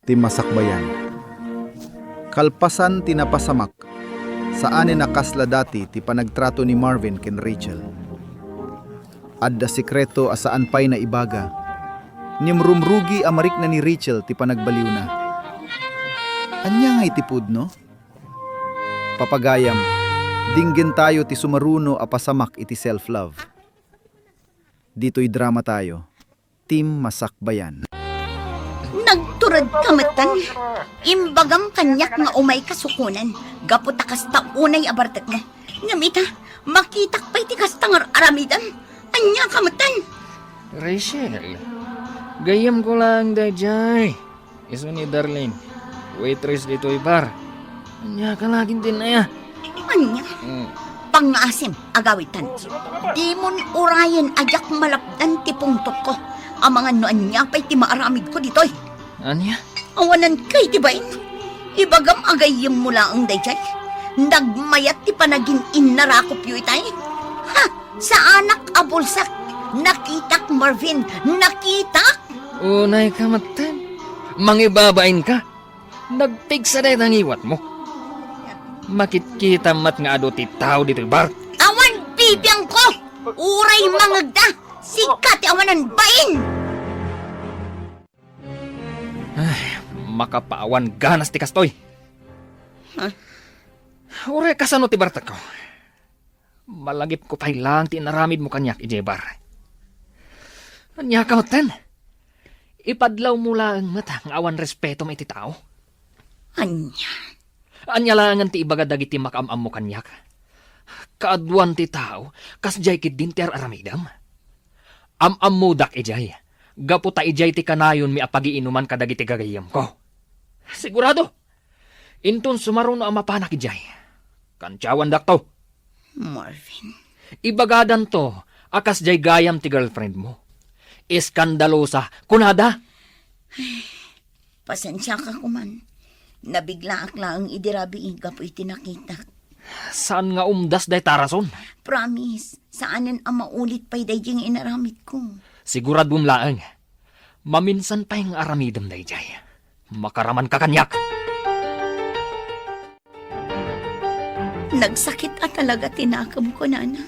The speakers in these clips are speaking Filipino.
ti masakbayan. Kalpasan ti napasamak, saan ni nakasla dati ti panagtrato ni Marvin ken Rachel. Adda sikreto asaan pay na ibaga, nimrumrugi amarik na ni Rachel ti panagbaliw na. Anya nga itipud no? Papagayam, dinggin tayo ti sumaruno a pasamak iti self-love. Dito'y drama tayo, Team Masakbayan. Nagturad kamatan, imbagam kanyak nga umay kasukunan, gaputa kasta unay abartak mo. Ngamita, makitak pa'y ti kastangar aramidan, anya kamatan. Rachel, gayam ko lang dajay. Iso ni Darlene, waitress dito bar. Anya ka laging din na ya. Anya, pangasim agawitan. Di mon urayan ajak malapdan ti pungtot ko. Ang mga noan niya pa'y ti maaramid ko dito'y. Anya? Awanan kay ti bain. Ibagam agayim mula ang dayjay. Nagmayat ti panagin inarakop yu itay. Ha! Sa anak abulsak. Nakitak Marvin. Nakitak! Unay ka matan. Mangibabain ka. Nagpigsa na ang iwat mo. Makikita mat nga ado ti tao dito bar. Awan bibiyang ko! Uray mangagda! Sikat awanan bain! Ay, makapaawan ganas ti kastoy. Ha? Ure kasano ti barta ko. Malagip ko pa'y lang ti naramid mo kanyak ijebar. Anya ka matan. Ipadlaw mo lang mata ang awan respeto may ti tao. Anya. Anya lang ti ibaga dagiti makamam mo kanyak. Kaadwan ti tao, kasjay kid din ti aramidam. Am mo dak ijay. Gaputa ijay ti kanayon mi apagiinuman kadagiti gagayam ko. Sigurado. Inton sumaruno ang mapanak ijay. Kantyawan dak to. Marvin. Ibagadan to, akas jay gayam ti girlfriend mo. Iskandalosa, kunada. Pasensya ka kuman. Nabigla akla ang idirabi iga po itinakita. Saan nga umdas day tarason? Promise, saanan ang maulit pa'y dayjing inaramid ko. Siguradong laang. Maminsan pa yung aramidam day jay. Makaraman ka kanyak. Nagsakit at talaga tinakam ko, nana.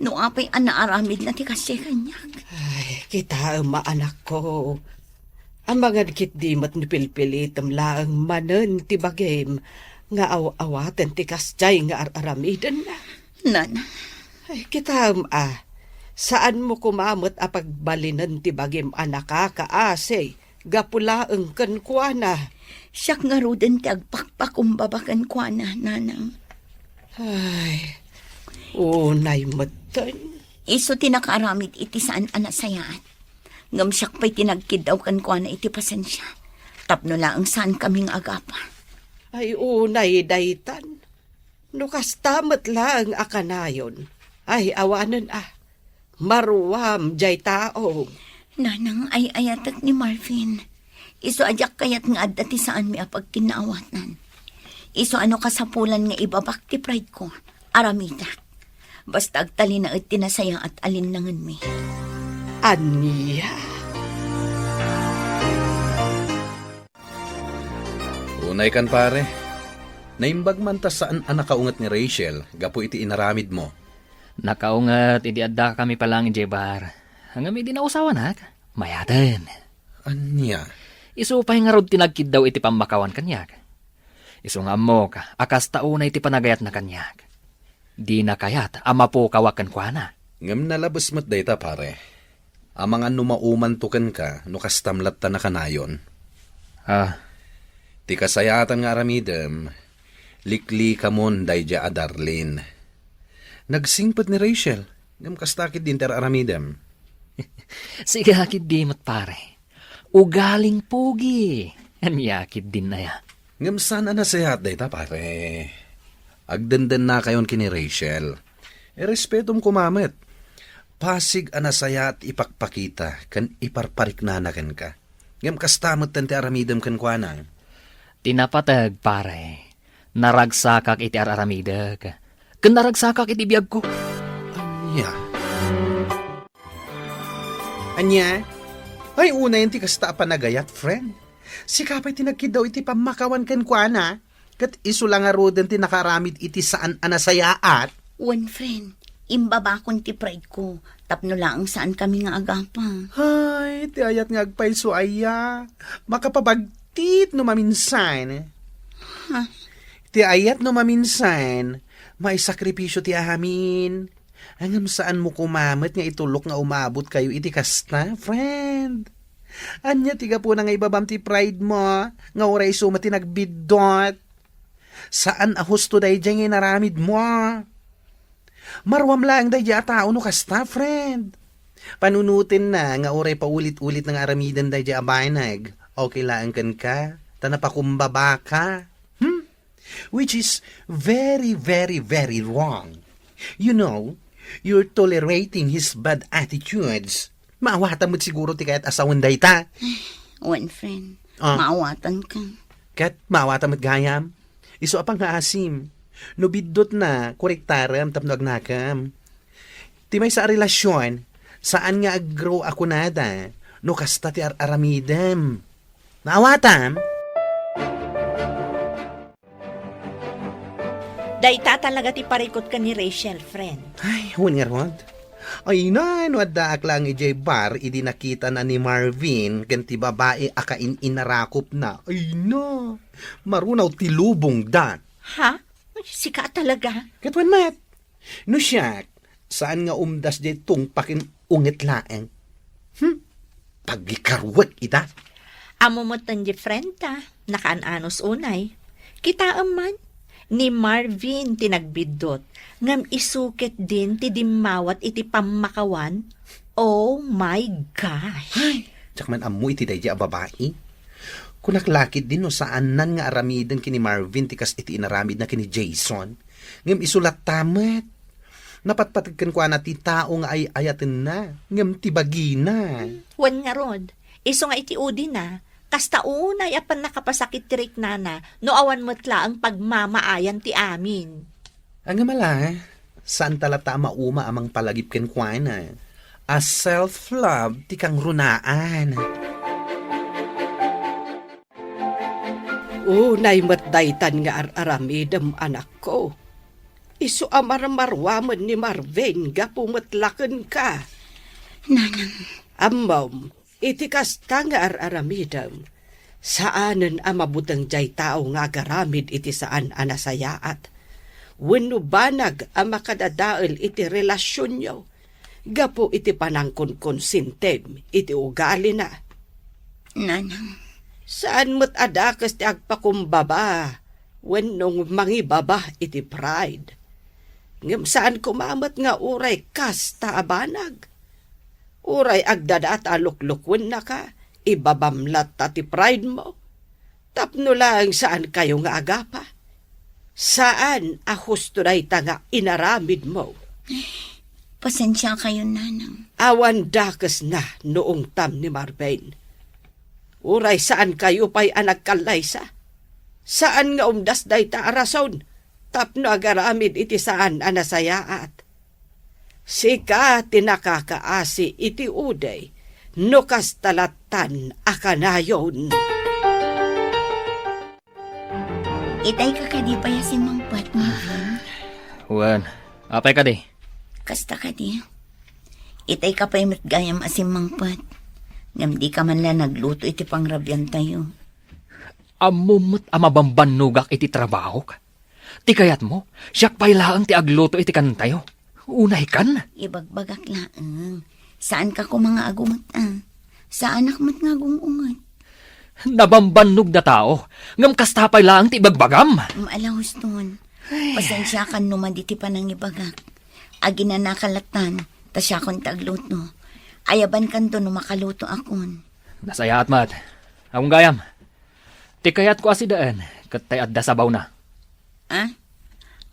No apay anaaramid na ti kasi kanyak. Ay, kita anak ko. Ang mga kit di mat ni pilpilitam lang manen ti bagim nga awatan ti kasjay nga aramidan na. Nana, Ay, kita saan mo kumamot a pagbalinan ti bagim anak kaasay gapulaeng kenkwana. siyak nga ruden ti agpakpakumbabakan kwa na, nanang. Ay, unay matan. Iso tinakaaramid iti saan anasayaan. Ngam siyak pa'y tinagkidaw kan kwa na iti pasensya. Tapno lang saan kaming agapa. Ay, unay daytan. Nukastamat lang akanayon. Ay, awanan maruwam jay tao. Nanang ay ayatak ni Marvin. Iso ajak kayat nga adda ti saan mi apag kinaawatan. Iso ano kasapulan nga ibabak ti pride ko. Aramida. Basta agtali na at tinasaya at alinlangan mi. Aniya. Unay kan pare. Naimbag man ta saan ang nakaungat ni Rachel, gapo iti inaramid mo. Nakaungat, idi adda kami palang ijebar. Hanggang may dinausawan ha, mayatan. Anya? Isu pa nga rod tinagkid daw iti pambakawan kanyak. Isu nga mo ka, akas taunay iti panagayat na kanyak. Di na kayat, ama po kawakan kwa na. Ngam nalabas mat dayta pare. Amang ano maumantukan ka, no kastamlat ta na kanayon. Ti kasayatan nga aramidem, likli kamon dayja a Darlene. Nagsingpat ni Rachel, ngam kastakid din ter aramidem. Sige hakid di mat pare. Ugaling pugi. Anyakid din na ya. Ngam sana nasayat dayta pare. Agdandan na kayon kini Rachel. Respetom kumamet. Pasig anasaya at ipakpakita kan iparpariknanakan ka. Ngam kastamot tan ti aramidem kan kuanang. Tinapatag pare. Naragsakak iti araramidag. Kan naragsakak iti biyag ko. Anya? Anya? Ay, una yung ti kasta panagayat, friend. Si kapay tinagkid daw iti pamakawan ken kuana. Kat iso lang nga roden ti nakaramid iti saan anasayaat. Wan, friend. Imbaba kong ti pride ko. Tapno lang saan kami nga agapa. Ay, ti ayat nga agpayso aya. Makapabagtit no maminsan. Ha? Ti ayat no maminsan, may sakripisyo ti amin. Hangam saan mo kumamat nga itulok nga umabot kayo iti kasta, friend. Anya tiga po na nga ibabam ti pride mo, nga oray suma ti nagbidot. Saan ahusto day dyan nga naramid mo? Marwam lang day dyan tao no kasta, friend. Panunutin na nga oray paulit-ulit ng aramidan day dyan abaynag. Okay lang kan ka, tanapakumbaba ka. Which is very, very, very wrong. You know, you're tolerating his bad attitudes. Maawatan mo't siguro ti kaya't asawan day ta. Wan, friend. Ah. Maawatan ka. Kat maawatan mo't gayam. Iso apang haasim. No bidot na, korektaram tapno agnakam. Ti may sa relasyon, saan nga aggrow ako nada, no kasta ti aramidem. Maawatam? Dayta talaga ti parikot ka ni Rachel, friend. Ay, huwag nga rod. Ay na, wadaak lang ijay bar, idi nakita na ni Marvin, ganti babae akain inarakop na. Ay na, marunaw tilubong da. Ha? Sika talaga? Katwan mat. No siyak, saan nga umdas di tungpakin ungit laeng? Pagikarwag ita. Amo mo tan di friend ta, nakaananos unay. Kita aman, ni Marvin tinagbidot, ngam isukit din ti dimawat iti pamakawan. Oh my gosh! Tsak man amu iti day a babae. Kunaklakid din no saan nan nga aramidan kini Marvin tikas iti inaramid na kini Jason. Ngam isulat tamat. Napatpatagkan ko na ti tao nga ay ayatin na. Ngam ti bagina. Wan nga rod, iso nga iti udi na, kasta unay apan nakapasakit tirik nana, no awan mutla ang pagmamaayan ti amin. Ang mala, saan talata mauma amang palagip ken kuana? A self-love ti kang runaan. Unay matdaytan nga aramidam anak ko. Isu amar-marwaman ni Marvin ga pumatlaken ka. Nanang, Amam, iti kasta nga aramidam. Saanen amabutang jay tao nga garamid iti saan anasayaat. Wenno banag ang makadadael iti relasyon nyo. Gapo iti panangkon konsintem iti ugali na. nanang, Saan mo't adakas ti agpakumbaba, wenong mangibaba iti pride. Ngem saan kumamat nga uray kasta abanag. Uray agdadaat aluklukwen na ka, ibabamlat ta ti pride mo. Tapno lang saan kayo nga agapa. Saan ahusto na nga inaramid mo. pasensya kayo, nanang. Awan dakas na noong tam ni Marvin. Uray saan kayo pa'y anak kalaysa? Saan nga umdas day ta arason? Tapno agaramid iti saan anasayaat. Sika tinakakaasi iti uday, no kastalatan akanayon. Itay ka kadi pa si Mangpat, Marvin. Wan, apay ka di. Kasta kadi. Itay ka pa'y matgayam asim Mangpat. Ngam di ka man lang nagluto iti pangrabyan tayo. Amumot amabambanugak iti trabaho ka. Ti kayat mo, siyak pa'y laang ti agluto iti kantayo. Unay kan? Ibagbagak laang. Saan ka ko mga agumat Saan akmat nga gungungat? Nabambanug na tao. Ngam kastapay laang ti ibagbagam. Alahos nun. Pasensya ka numan diti panang ibagak. Agi na nakalatan, tasya kon tagluto. Ayaban kanto no makaluto akon. Nasayaat mat. Akong gayam. Ti kayat ko asidaan, katay adda sabaw na.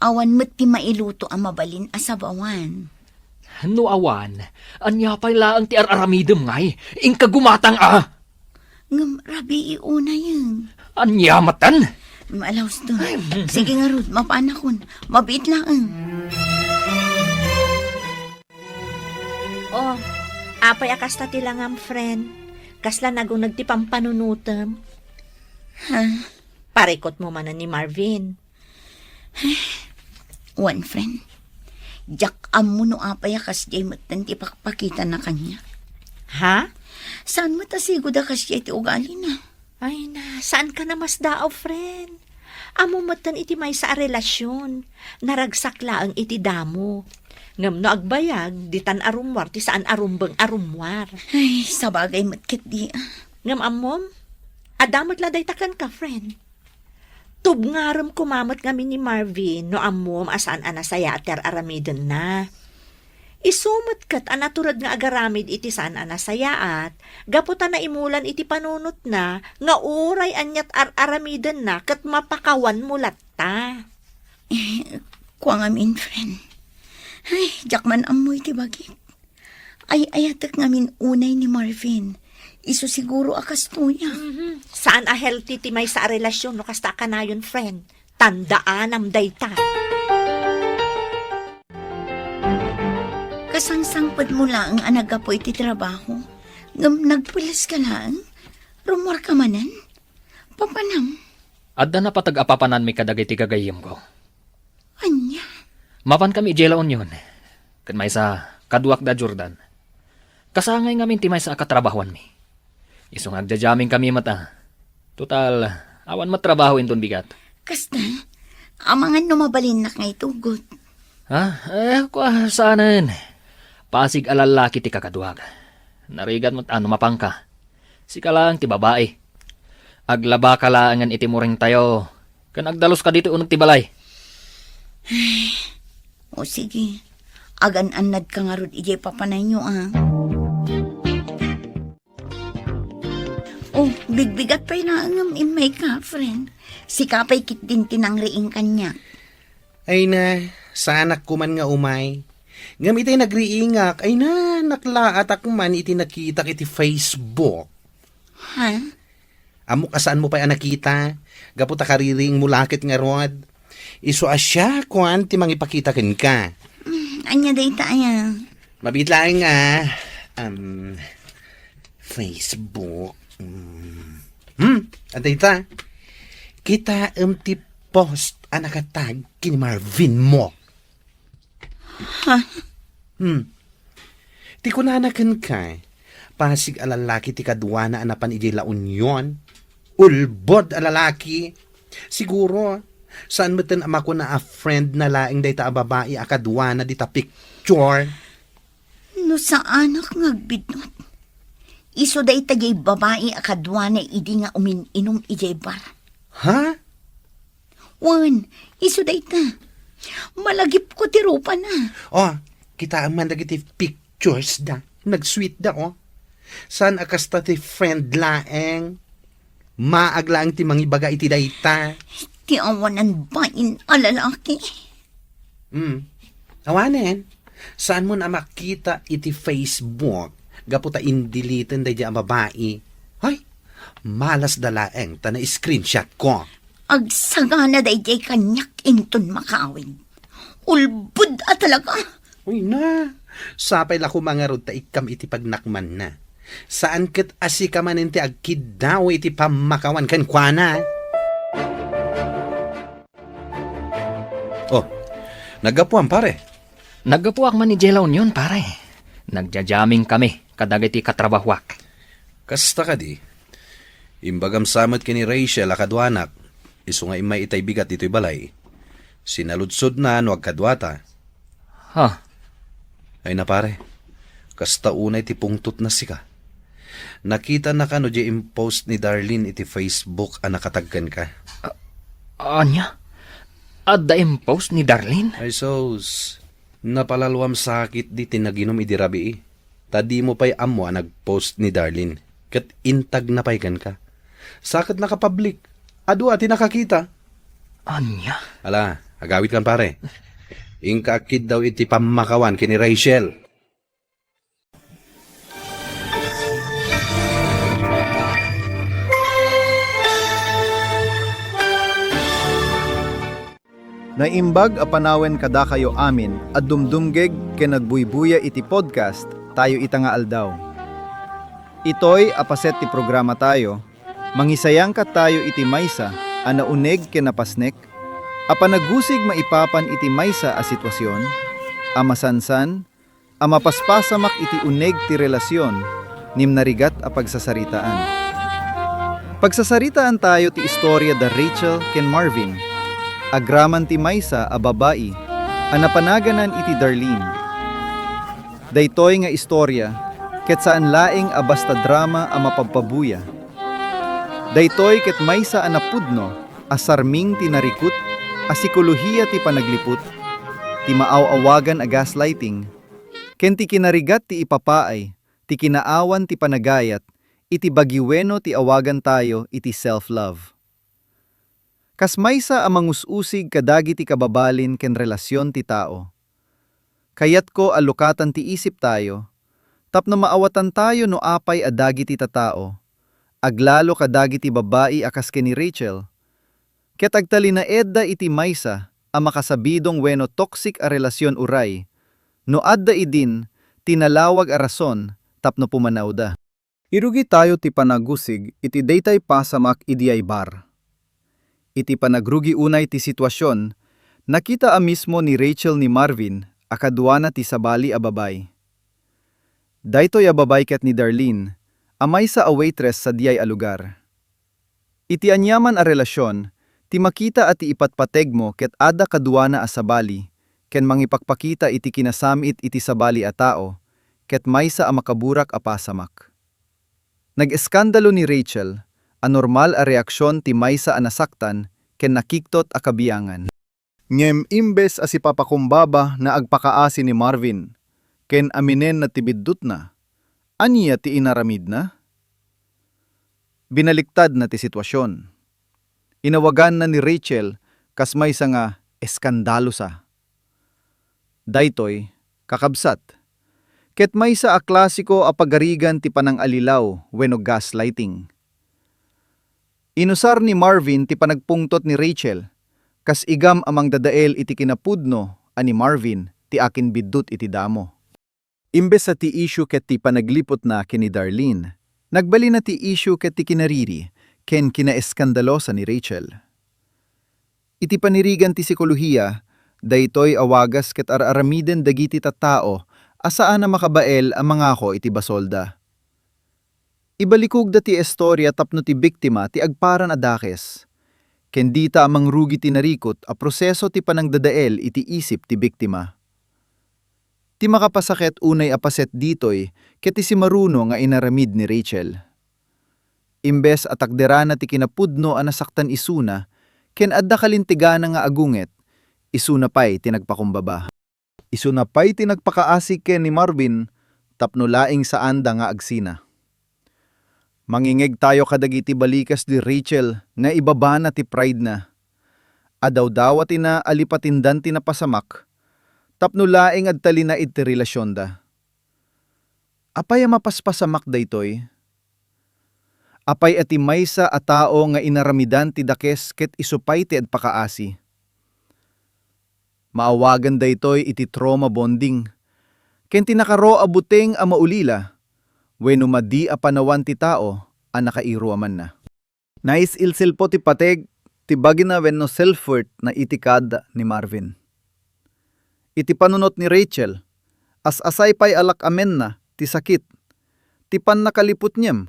Awan mo't ti mailuto ang mabalin asabawan. No awan, anya pa'y laang ti araramidem ngay, ingka gumatang Ngam rabi iuna yun. Anya matan? Alahos nun. Sige nga Ruth, mapanakon. Mabit lang Oh, apay akasta ti langam friend. Kasla nagong nagtipang panunutem. Ha? Parikot mo man na ni Marvin. One friend. Jak amo no apaya kas jay matan ti pakpakita na kanya. Ha? Saan mo tasigo da kas jay ti ugali na? Ay na, saan ka na mas daaw, friend? Amo matan iti may sa relasyon. Naragsak laang iti damo. Ngam no agbayag, di tan arumwar, ti saan arumbang arumwar. Ay, sabagay matkit di. Ngam amom, adamot laday takan ka, friend. Tubngaram kumamat kami ni Marvin no amom asaan anasaya ater aramiden na. Isumot kat anaturad nga agaramid iti saan anasayaat, gaputan na imulan iti panunot na, nga uray anyat aramiden na kat mapakawan mulat ta. Kuang amin, friend. Ay, jak man amoy ti bagit. Ay, ayatak ngamin unay ni Marvin. Iso siguro akas tuya. Saan a healthy ti may sa relasyon no kasta ka na yun, friend? Tandaan am dayta. Kasangsangpad mo lang ang anagapo iti trabaho. Ngam nagpulis ka lang. Rumor ka manan. Papanam. Adda na patag-apapanan mi kadag iti gagayim ko. Anya. Mapan kami ijela unyon. Kan may sa kaduak da Jordan. Kasangay ngamin ti may sa akatrabahuan mi. Isong agdajaming kami mata. Total, awan matrabaho inton bigat. Kasta, amangan numabalin na ngay tugot. Ha? Kwa saanan. Pasig alalaki ti kakaduag. Narigat mo't ano mapangka. Sika lang ti babae. Aglaba ka laangan iti muring tayo. Kan agdalos ka dito unong ti balay. O sige, agan-anad ka nga rod ijay papanay nyo Oh, bigbigat pa'y naangam in may ka, friend. Si kapay kit din tinangriing kanya. Ay na, sa anak ko man nga umay. Ngam iti nagriingak, ay na, naklaat ak man iti nakita iti Facebook. Ha? Amo kasaan mo pa'y nakita? Gaputa kariring mulakit nga rod. Iso asya, kuan, ti mangipakita ken ka. Anya day tayo. Mabitlaing nga, Facebook. Antay ta. Kita ti post anakatag kini Marvin mo. Ha? Ti kunanakan ka. Pasig alalaki ti kadwa na anapan iti La Union. Ulbod alalaki. Siguro, saan mo tin ama ko na a friend na laing day ta babae akadwa na di ta picture. No sa anak ngagbidnot. Iso day tagay babae akadwa na idi nga umin-inom ijay bar. Ha? Wan, iso day ta. Malagip ko ti rupa na. Oh, kita ang man dagiti pictures da. Nag-sweet da, oh. Saan akasta ti friend laeng? Maaglaang ti mangibaga iti dayta. Ti awanan bain alalaki. Awanen, saan mo na makita iti Facebook? Gaputa indilitin day di ang babae. Ay, malas dalaeng ta na screenshot ko. Agsagana day jay kanyak inton makawin. Ulbud at talaga. Uy na, sapay lako mga rod ta ikam iti pagnakman na. Saan ket asikaman ti agkid daw iti pamakawan ken kuana? Oh, nagapuan pare. Naggapuak man ni Jela Union, pare. Nagjajaming kami, kadag iti katrabahwak. Kasta ka di. Imbagam samot kini Rachel akadwanak. Iso nga imay itay bigat dito'y balay. Sinaludsod na no agkadwata. Ha? Ay na pare, kasta unay ti pungtot na sika. Nakita na ka no di impost ni Darlene iti Facebook ang nakataggan ka. Anya? Adda impost ni Darlene? Ay sos, napalalwam sakit di tinaginom idirabi. Tadi mo pa'y amo ang nagpost ni Darlene. Kat intag na pa'y ka. Sakit nakapublik. Adu ati nakakita. Anya? Ala, agawit kan pare. Ingkakid daw iti pamakawan kini Rachel. Naimbag a panawen kada kayo amin at dumdumgeg ken nagbuybuya iti podcast tayo ita nga aldaw. Itoy apaset ti programa tayo Mangisayang kat tayo iti maysa, a nauneg ken napasnek, a panagusig maipapan iti maysa a sitwasyon, a masansan, a mapaspasamak iti uneg ti relasyon, nim narigat a pagsasaritaan. Pagsasaritaan tayo ti istorya da Rachel ken Marvin, agraman ti maysa a babae, a napanaganan iti Darlene. Daytoy nga istorya, ket saan laeng a basta drama a mapagpabuya. Daytoy ket maysa a napudno, a sarming ti narikut, a sikolohiya ti panagliput, ti maaw-awagan a gaslighting, ken ti kinarigat ti ipapaay, ti kinaawan ti panagayat, iti bagiweno ti awagan tayo iti self-love. Kas maysa a mangus-usig kadagi ti kababalin ken relasyon ti tao. Kayat ko alukatan ti isip tayo, tapno maawatan tayo no apay a dagi ti tatao, aglalo kadagi ti babae akas ken ni Rachel, ket agtalina edda iti maysa a makasabidong wenno toxic a relasyon uray, no adda idin tinalawag a rason tapno pumanaw da. Irugi tayo ti panagusig iti daytay pasamak idiay bar. Iti panagrugi unay ti sitwasyon, nakita a mismo ni Rachel ni Marvin a kaduana ti sabali a babay. Daytoy a babay ket ni Darlene, a maysa a waitress sa diyay a lugar. Iti anyaman a relasyon, ti makita at ti ipatpateg mo ket adda kaduana a sabali, ken mangipakpakita iti kinasamit iti sabali a tao, ket maysa a makaburak a pasamak. Nag-eskandalo ni Rachel, a normal a reaksyon ti maysa a nasaktan, ken nakiktot a kabiyangan. Ngem imbes a si papakumbaba na agpakaasi ni Marvin, ken aminen na tibiddut na, aniya ti inaramid na? Binaliktad na ti sitwasyon. Inawagan na ni Rachel kas maysa nga eskandalo sa. Daytoy, kakabsat. Ket maysa a klasiko a pagarigan ti panangalilaw wenno gaslighting. Inusar ni Marvin ti panagpungtot ni Rachel, kas igam amang dadael iti kinapudno ani Marvin ti akin biddut iti damo. Imbes sa ti issue ket ti panaglipot na kini Darlene, nagbali na ti issue ket ti kinariri, ken kinaeskandalosa ni Rachel. Iti panirigan ti sikolohiya, daytoy awagas ket araramiden dagiti tattao, asaan na makabael ang mangako iti basolda. Ibalikog da ti estorya tapno ti biktima ti agparan adakes, ken dita amang rugi ti narikot a proseso ti panangdadael iti isip ti biktima. Ti makapasaket unay apaset ditoy ket ti simaruno nga inaramid ni Rachel. Imbes atakderana ti kinapudno a nasaktan isuna, ken adda kalintigana nga agunget, isuna pay tinagpakumbaba. Isuna pay tinagpakaasi ken ni Marvin, tapno laing saan da nga agsina. Mangingeg tayo kadagiti balikas di Rachel nga ibaba na ti pride na. Adaw-dawat ina alipatindan ti napasamak, tapno laing adtalina iti relasyon da. Apay a mapaspasamak daytoy? Apay ati maysa a tao nga inaramidan ti dakes ket isupay ti adpakaasi. Maawagan daytoy iti trauma bonding, ken tinakaro a buteng a maulila, wenno madi a panawan ti tao a nakairuaman na. Nais ilsil po ti pateg, ti bagina wenno self-worth na itikad ni Marvin. Iti panunot ni Rachel, as asay pay alak amen na ti sakit, ti pan nakalipot niyem,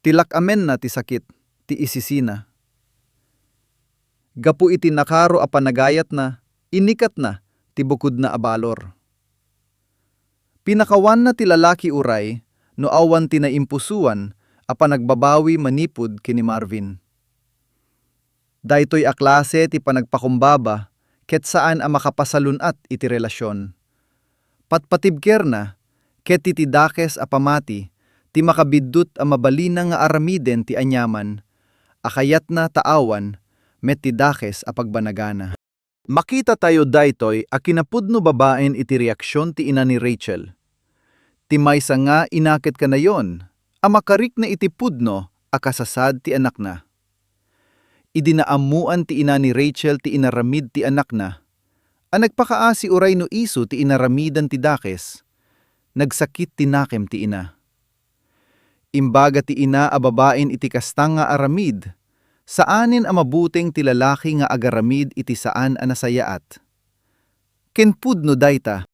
tilak amen na ti sakit, ti isisina. Gapu iti nakaro a panagayat na, inikat na, ti bukod na abalor. Pinakawan na ti lalaki uray, no awan ti naimpusuan, a panagbabawi manipod kini Marvin. Daytoy a klase ti panagpakumbaba, ket saan a makapasalunat iti relasyon. Patpatibker na, ket iti dakes a pamati, ti makabiddut a mabalina nga aramiden ti anyaman, akayat na taawan, met ti dakes a pagbanagana. Makita tayo daytoy a kinapudno babaen iti reaksyon ti ina ni Rachel. Ti maysa nga inakit ka na yon, a makarik na iti pudno a kasasad ti anak na. Idinaamuan ti ina ni Rachel ti inaramid ti anak na, a nagpakaasi uray no iso ti inaramidan ti dakes, nagsakit ti nakem ti ina. Imbaga ti ina a babaen iti kasta nga aramid, saanin a mabuting ti lalaki nga agaramid iti saan a nasayaat. Ken pudno dayta,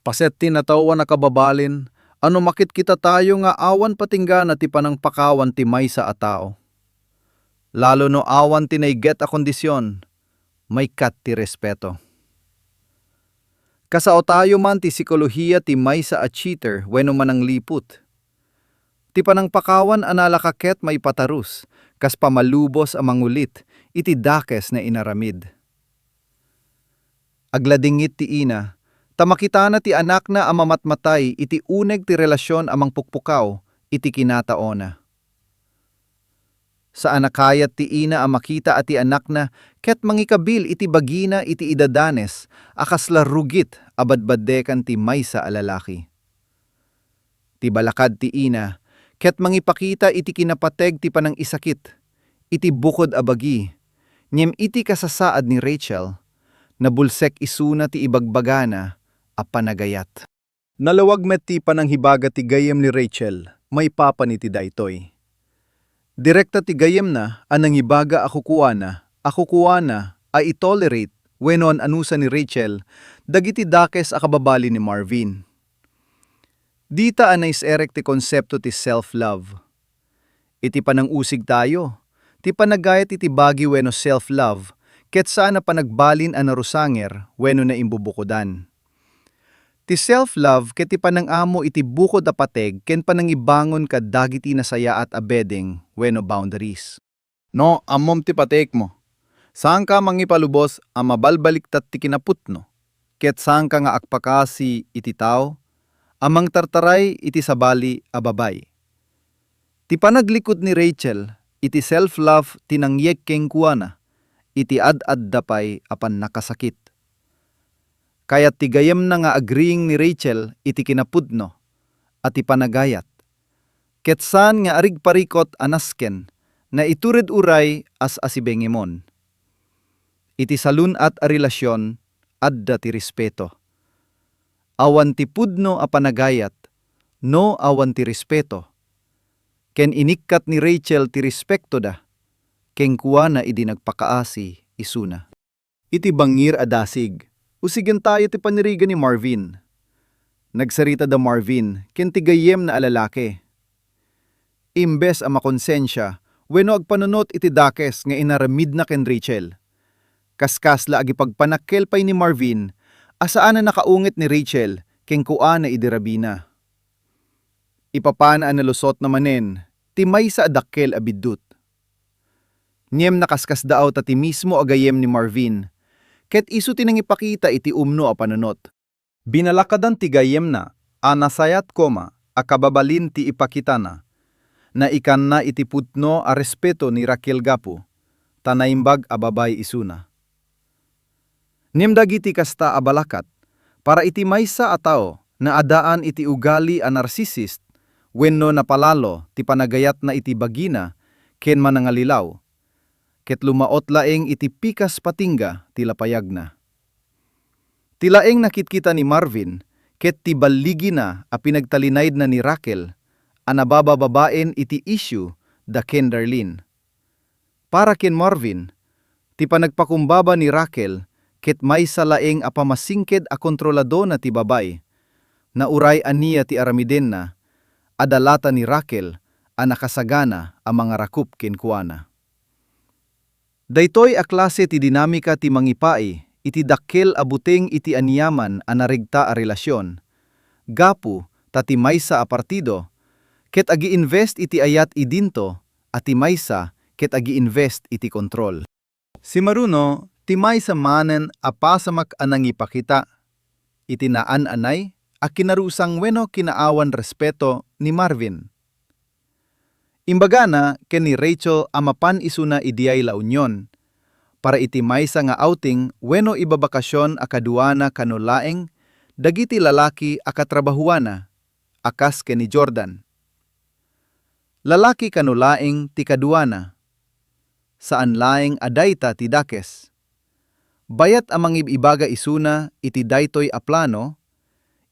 paset ti natawa na kababalin, ano makit kita tayo nga awan patinggana ti panangpakawan ti maysa a tao. Lalo no awan ti naiget a kondisyon, may kat ti respeto. Kasao tayo man ti psikolohiya ti maysa a cheater wenno manang liput. Ti panangpakawan analakaket may patarus, kas pamalubos a mangulit, iti dakes na inaramid. Agladingit ti ina, tamakita na ti anak na amamatmatay iti uneg ti relasyon amang pukpukaw, iti kinataona. Sa anakayat ti ina ang makita at ti anak na ket mangikabil iti bagina iti idadanes akas larugit abadbadekan ti maysa a lalaki. Ti balakad ti ina ket mangipakita iti kinapateg ti panang isakit iti bukod a bagi ngem iti kasasaad ni Rachel nabulsek isuna ti ibagbagana a panagayat. Nalawag met ti pananghibaga ti gayem ni Rachel may papa ni ti daytoy. Direkta ti gayem na anang ibaga ako kuwana ay itolerate wenno an anusa ni Rachel dagiti dakes a kababali ni Marvin. Dita anais erek ti konsepto ti self-love. Iti panangusig tayo, ti panagayat iti bagi wenno self-love, ket saan na panagbalin a narusanger wenno na imbubukodan. Ti self-love ket ti panangamo iti bukod a pateg ken panangibangon kad dagiti nasaya at abedeng wenno boundaries. No, ammom ti patek mo. Saan ka mangipalubos a mabalbaliktat ti kinaputno? Ket saan ka nga akpakasi iti tao? Amang tartaray iti sabali a babay. Ti panaglikod ni Rachel, iti self-love tinangyek keng kuana, iti ad-ad dapay apan nakasakit. Kaya't ti gayem na nga agreeing ni Rachel iti kinapudno, at ipanagayat. Ket saan nga arig parikot anasken, na itured uray as asibengemon. Iti salun at a relasyon, adda ti respeto. Awan ti pudno a panagayat, no awan ti respeto. Ken inikkat ni Rachel ti respekto da, ken kuana idi nagpakaasi isuna. Iti bangir adasig, usigen tayo ti panirigan ni Marvin. Nagsarita da Marvin, ken ti gayem na alalaki. Imbes a makonsensya, wenno agpanunot iti dakes nga inaramid na ken Rachel. Kaskas la agipagpanakkel pay ni Marvin, asaan na nakaungit ni Rachel, ken kuana idirabina. Ipapana na lusot na manen, ti maysa adakkel abiddut. Ngem nakaskas daaw ta ti mismo agayem ni Marvin, ket isu tinang ipakita iti umno a panunot. Binalakadan ti gayem na, anasayat koma, akababalin ti ipakita na ikan na iti putno a respeto ni Raquel gapu, tanaimbag a babay isuna. Nimdagiti kasta a balakat, para iti maysa a tao na adaan iti ugali a narcissist, wenno napalalo ti panagayat na iti bagina, ken manangalilaw, ket lumaot laeng iti pikas patingga ti lapayag na. Ti laeng nakitkita ni Marvin, ket ti balligi na a pinagtalinayd na ni Raquel, a nababababaen iti issue da ken Darlene. Para ken Marvin, ti panagpakumbaba ni Raquel, ket maysa laeng a pamasingked a kontrolado na ti babay, na uray aniya ti aramiden na, adalata ni Raquel, a nakasagana a mga rakup ken kuana. Daytoy a klase ti dinamika ti mangipai, iti dakkel a buteng iti aniyaman a narigta a relasyon. Gapu, tati maysa a partido, ket agi-invest iti ayat idinto, at ti maysa ket agi-invest iti kontrol. Si Maruno, ti maysa manen a pasamak anang ipakita, iti naan-anay, a kinarusang wenno kinaawan respeto ni Marvin. Imbagana ken ni Rachel amapan isuna idiyay la unyon, para iti maysa nga outing wenno ibabakasyon a kaduana kanulaeng dagiti lalaki a katrabahuana, akas ken ni Jordan. Lalaki kanulaeng ti kaduana, saan laeng adayta ti dakes. Bayat amang ibaga isuna iti daytoy a plano,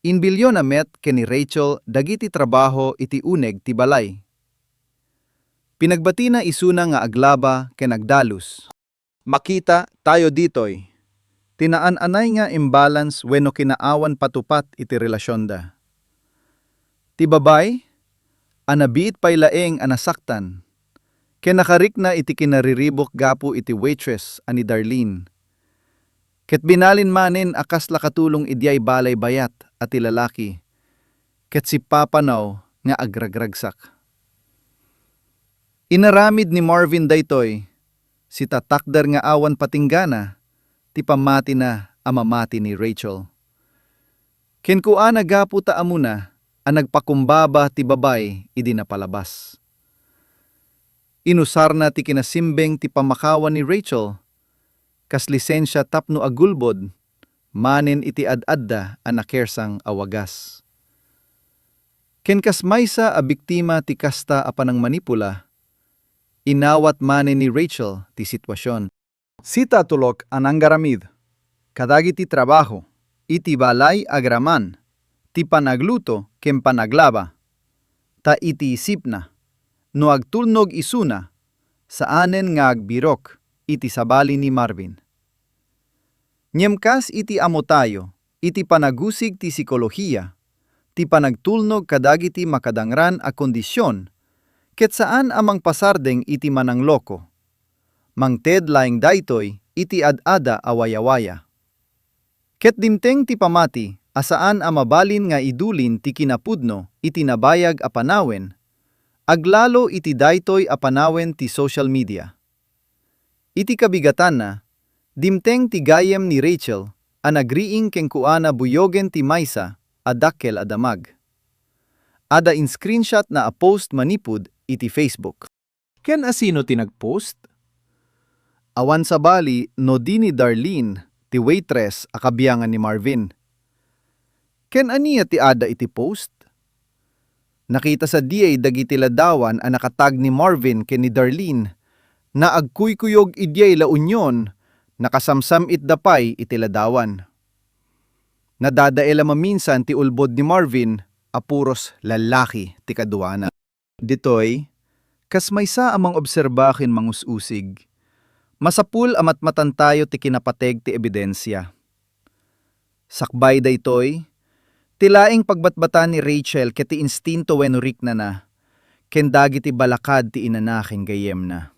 inbilyo na met ken ni Rachel dagiti trabaho iti uneg ti balay. Pinagbati na isuna nga aglaba ken agdalus. Makita tayo ditoy. Tinaan-anay nga imbalance wenno kinaawan patupat iti relasyon da. Ti babay, anabiit pay laeng anasaktan. Ken nakarik na iti kinariribok gapu iti waitress ani Darlene. Ket binalin manin akas lakatulong idyay balay bayat at ilalaki. Ket si papanaw nga agragragsak. Inaramid ni Marvin daytoy, si tatakder nga awan patinggana, ti pamati na amamati ni Rachel. Ken kuana gapu ta amuna, ang nagpakumbaba ti babay idi napalabas. Inusar na ti kinasimbeng ti pamakawan ni Rachel, kas lisensya tapno agulbod, manin iti ad-adda ang nakersang awagas. Ken kas maysa a biktima ti kasta a panang manipula, inawat manin ni Rachel ti sitwasyon. Sita tulok anang garamid, kadagi ti trabaho, iti balay agraman, ti panagluto ken panaglaba, ta iti isip na, no agtulnog isuna, saanen nga agbirok, iti sabali ni Marvin. Nyemkas iti amo tayo, iti panagusig ti psikolohiya, ti panagtulnog kadagiti makadangran a kondisyon, ket saan amang pasardeng iti manangloko. Mangted laeng daytoy, iti ad-ada awaya-waya. Ket dimteng ti pamati, asaan amabalin nga idulin ti kinapudno, iti nabayag a panawen, aglalo iti daytoy a panawen ti social media. Iti kabigatan na, dimteng ti gayem ni Rachel, a nagriing ken kuana buyogen ti maysa, adakkel adamag. Ada in screenshot na a post manipud iti Facebook. Ken asino ti nagpost? Awan sa bali no di ni Darlene, ti waitress a kabiyangan ni Marvin. Ken aniya ti ada iti post? Nakita sa DA dagiti ladawan a nakatag ni Marvin ken ni Darlene na agkuykuyog idyay la unyon nakasamsam itdapay iti ladawan. Nadadaela maminsan ti ulbod ni Marvin apuros lalaki ti kaduana. Ditoy, kas maysa amang obserbahin mangususig, masapul amat matantayo ti kinapateg ti ebidensya. Sakbay daytoy, tilaing pagbatbatan ni Rachel ket ti instinto wenno rikna na, ken dagiti balakad ti inanaken gayem na.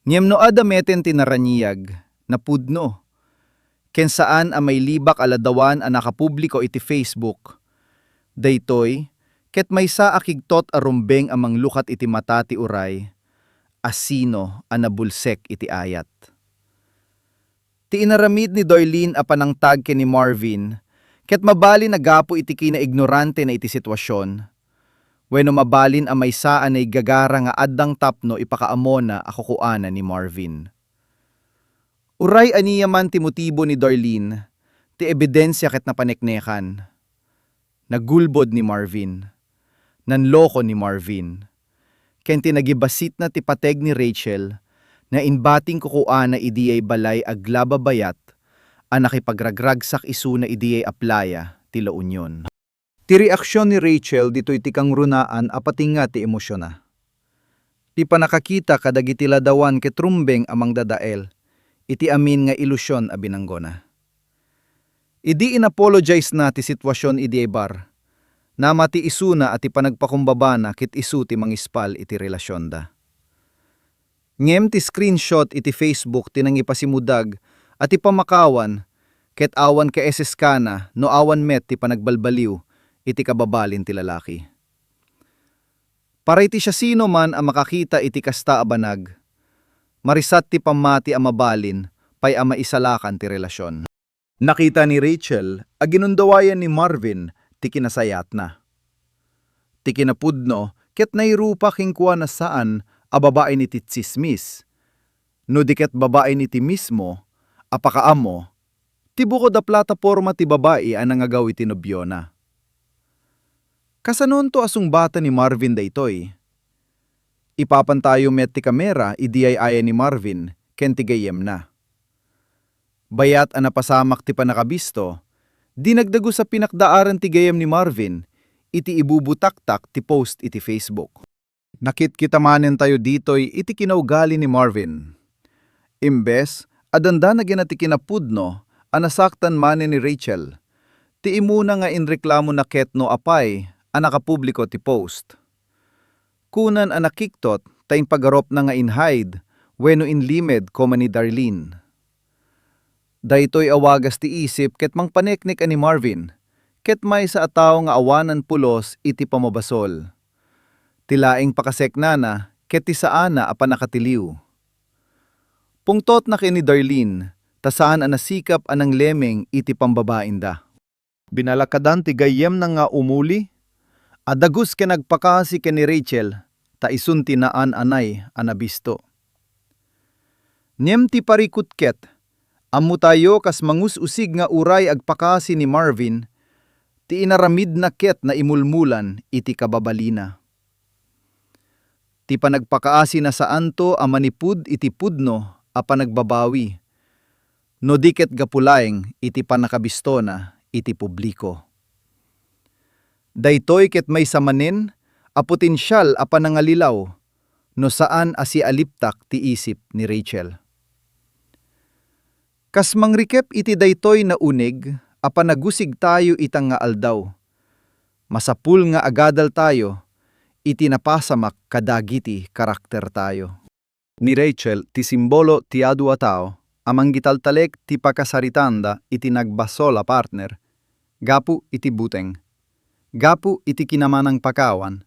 Nyemno adameten ti naranyag, napudno, ken saan a may libak aladawan a nakapubliko iti Facebook. Daytoy, ket maysa akigtot a rumbeng amang lukat iti mata ti uray, asino a nabulsek iti ayat. Ti inaramid ni Darlene a panangtag ken ni Marvin, ket mabali na gapo iti kinaignorante na iti sitwasyon, wenno mabalin a maysa anay gagara nga addang tapno ipakaamo na ako kuana ni Marvin. Uray aniya man ti motibo ni Darlene, ti ebidensya ket napaneknekan. Nagulbod ni Marvin, nanloko ni Marvin, ken tinagibasit na ti pateg ni Rachel, na inbating kukuana idiyay balay aglababayat, a nakipagragragsak isu na idiyay aplaya ti La Union. Ti reaksyon ni Rachel dito'y ti kang runaan apati nga ti emosyon na. Ti panakakita kadagiti ladawan ket rumbeng amang dadael, iti amin nga ilusyon a binanggona. Idi inapologize na ti sitwasyon idiyay bar, namati isu na at ti panagpakumbaba na kit isu ti mangispal iti relasyon da. Ngem ti screenshot iti Facebook ti nangipasimudag at ti pamakawan ket awan ka eseskana no awan met ti panagbalbaliw iti kababalin ti lalaki. Para iti siya sino man ang makakita iti kasta abanag, marisat ti pamati ang mabalin pay ang maisalakan ti relasyon. Nakita ni Rachel a ginundawayan ni Marvin ti kinasayat na. Ti kinapudno ket nairupa kingkwa na saan a babae ni ti tsismis. No di ket babae ni ti mismo, apakaamo, ti bukod a plataporma ti babae ang nangagaw iti nobyo na. Kasanon to asung bata ni Marvin daytoy. Ipapantayo met ti kamera idiyay aya ni Marvin ken ti gayem na. Bayat a napasamak ti panakabisto, dinagdago sa pinakdaaran ti gayem ni Marvin, iti ibubutaktak ti post iti Facebook. Nakit kita manen tayo dito'y iti kinaugali ni Marvin. Imbes, adanda na ginati kinapudno, anasaktan manen ni Rachel. Ti imuna nga inreklamo na ket no apay, anakapubliko ti post. Kunan anakiktot, tayong pagarop na nga inhide, wenno inlimed koma ni Darlene. Daytoy awagas ti isip ket mangpaneknik ani Marvin, ket may sa ataw nga awanan pulos iti pamabasol. Tilaing pakaseknana, ket ti saana apan nakatiliw. Pungtot na kini Darlene, tasaan anasikap anang lemeng iti pambabainda. Binalakadan ti gayem na nga umuli, adagus ke nagpakasi ke ni Rachel, ta isun tinaan anay anabisto. Niem ti parikutket, ammo tayo kas mangus-usig nga uray agpakasi ni Marvin, ti inaramid na ket na imulmulan iti kababalina. Ti panagpakaasi na saan to a manipud iti pudno a panagbabawi, no diket gapulaeng iti panakabisto na iti publiko. Daytoy ket may samanen a potensyal a panangalilaw no saan asi aliptak ti isip ni Rachel. Kas mangrikep iti daytoy na unig a panagusig tayo itang nga aldaw. Masapul nga agadal tayo iti napasamak kadagiti karakter tayo. Ni Rachel ti simbolo ti adu a tao amang gitaltalek ti pakasaritanda iti nagbasola partner, gapu iti buteng, gapu iti kinamanang pakawan,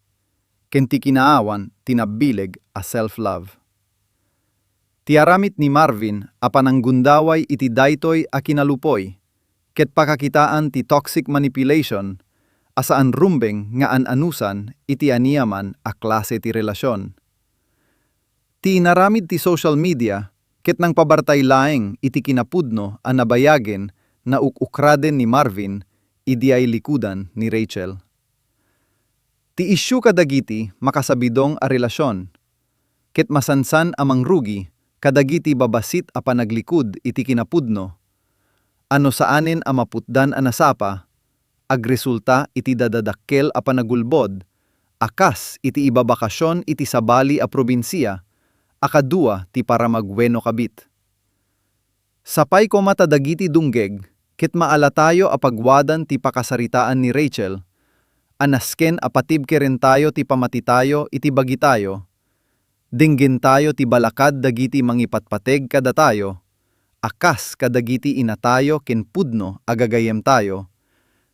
ken ti kinaawan tinabileg a self-love. Ti aramit ni Marvin a pananggundaway iti daytoy a kinalupoy, ket pakakitaan ti toxic manipulation, asaan rumbeng nga an-anusan iti aniyaman a klase ti relasyon. Ti naramid ti social media, ket nang pabartay laeng iti kinapudno a nabayagen na ukukraden ni Marvin, idi ay likudan ni Rachel. Ti isyu kadagiti makasabidong a relasyon, ket masansan amang rugi kadagiti babasit a panaglikud iti kinapudno, ano saanen a maputdan a nasapa, agresulta iti dadadakkel a panagulbod, akas iti ibabakasyon iti sabali a probinsiya, akadua ti para magweno kabit. Sapay ko matadagiti dunggeg, ket maala tayo apagwadan ti pakasaritaan ni Rachel, anasken apatib keren tayo ti pamati tayo iti bagi tayo, dinggin tayo ti balakad dagiti mangipatpateg kada tayo, akas kadagiti ina tayo ken pudno agagayem tayo,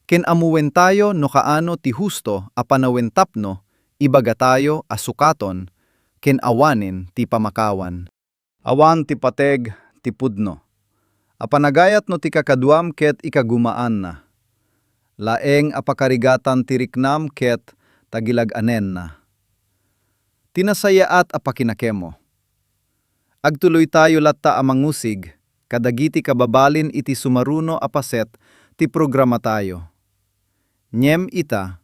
ken amuwen tayo no kaano ti husto a panawen tapno, ibaga tayo asukaton, ken awanin ti pamakawan. Awan ti pateg ti pudno. Apanagayat no ti kakaduam ket ikagumaan na. Laeng apakarigatan ti riknam ket tagilag-anen na. Tinasayaat apakinakemo. Agtuloy tayo latta amangusig, kadagiti kababalin iti sumaruno apaset ti programa tayo. Nyem ita,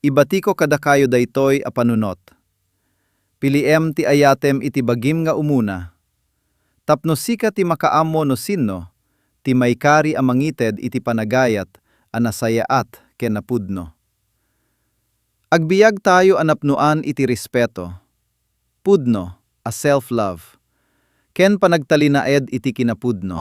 ibati ko kadakayo daytoy a panunot. Piliem ti ayatem iti bagim nga umuna. Tapno sika ti makaamo no sinno, ti maykari amangited iti panagayat, anasayaat ken napudno. Agbiyag tayo anapnuan iti respeto, pudno a self-love, ken panagtalinaed iti kinapudno.